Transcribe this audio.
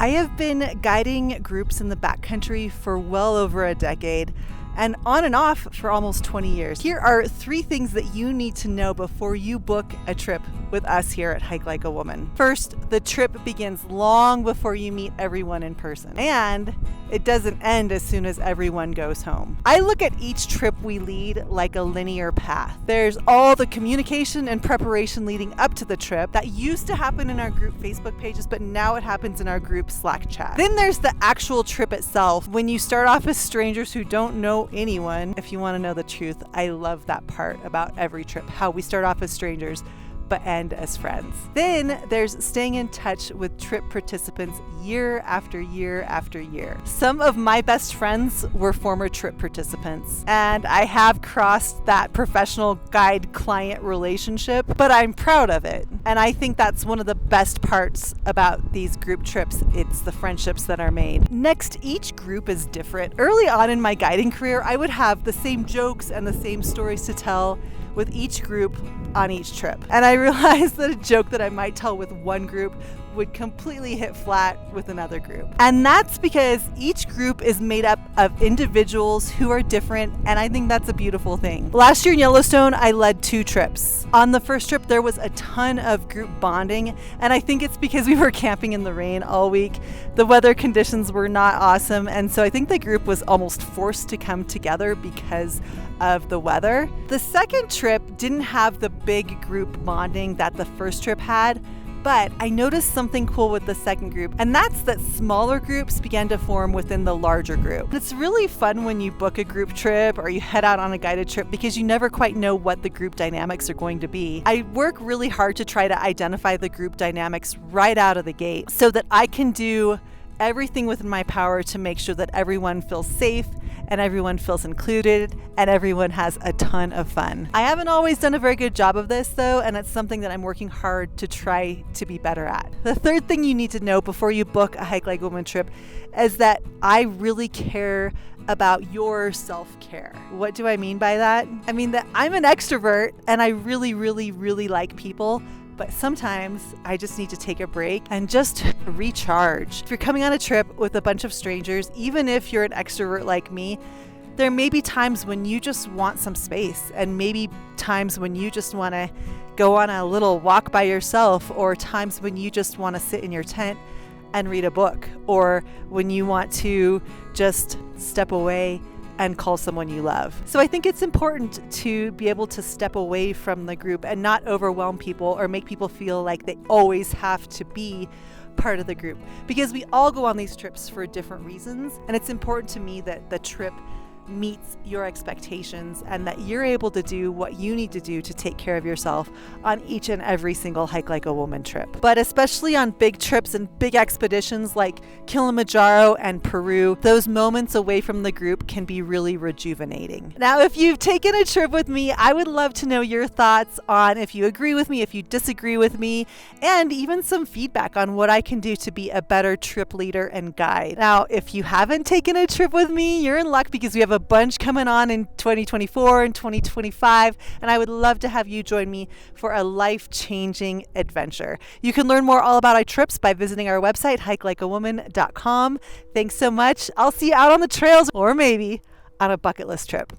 I have been guiding groups in the backcountry for well over a decade, and on and off for almost 20 years. Here are 3 things that you need to know before you book a trip with us here at Hike Like a Woman. First, the trip begins long before you meet everyone in person, and it doesn't end as soon as everyone goes home. I look at each trip we lead like a linear path. There's all the communication and preparation leading up to the trip that used to happen in our group Facebook pages, but now it happens in our group Slack chat. Then there's the actual trip itself, when you start off as strangers who don't know anyone. If you want to know the truth, I love that part about every trip, how we start off as strangers but end as friends. Then there's staying in touch with trip participants year after year after year. Some of my best friends were former trip participants, and I have crossed that professional guide-client relationship, but I'm proud of it. And I think that's one of the best parts about these group trips. It's the friendships that are made. Next, each group is different. Early on in my guiding career, I would have the same jokes and the same stories to tell with each group on each trip. And I realized that a joke that I might tell with one group would completely hit flat with another group. And that's because each group is made up of individuals who are different, and I think that's a beautiful thing. Last year in Yellowstone, I led 2 trips. On the first trip, there was a ton of group bonding, and I think it's because we were camping in the rain all week. The weather conditions were not awesome, and so I think the group was almost forced to come together because of the weather. The second trip didn't have the big group bonding that the first trip had, but I noticed something cool with the second group, and that's that smaller groups began to form within the larger group. It's really fun when you book a group trip or you head out on a guided trip because you never quite know what the group dynamics are going to be. I work really hard to try to identify the group dynamics right out of the gate so that I can do everything within my power to make sure that everyone feels safe and everyone feels included and everyone has a ton of fun. I haven't always done a very good job of this though, and it's something that I'm working hard to try to be better at. The third thing you need to know before you book a Hike Like a Woman trip is that I really care about your self-care. What do I mean by that? I mean that I'm an extrovert and I really like people, but sometimes I just need to take a break and just recharge. If you're coming on a trip with a bunch of strangers, even if you're an extrovert like me, there may be times when you just want some space, and maybe times when you just want to go on a little walk by yourself, or times when you just want to sit in your tent and read a book, or when you want to just step away and call someone you love. So I think it's important to be able to step away from the group and not overwhelm people or make people feel like they always have to be part of the group, because we all go on these trips for different reasons, and it's important to me that the trip meets your expectations and that you're able to do what you need to do to take care of yourself on each and every single Hike Like a Woman trip. But especially on big trips and big expeditions like Kilimanjaro and Peru, those moments away from the group can be really rejuvenating. Now, if you've taken a trip with me, I would love to know your thoughts on if you agree with me, if you disagree with me, and even some feedback on what I can do to be a better trip leader and guide. Now, if you haven't taken a trip with me, you're in luck, because we have a bunch coming on in 2024 and 2025, and I would love to have you join me for a life-changing adventure. You can learn more all about our trips by visiting our website, hikelikeawoman.com. Thanks so much. I'll see you out on the trails, or maybe on a bucket list trip.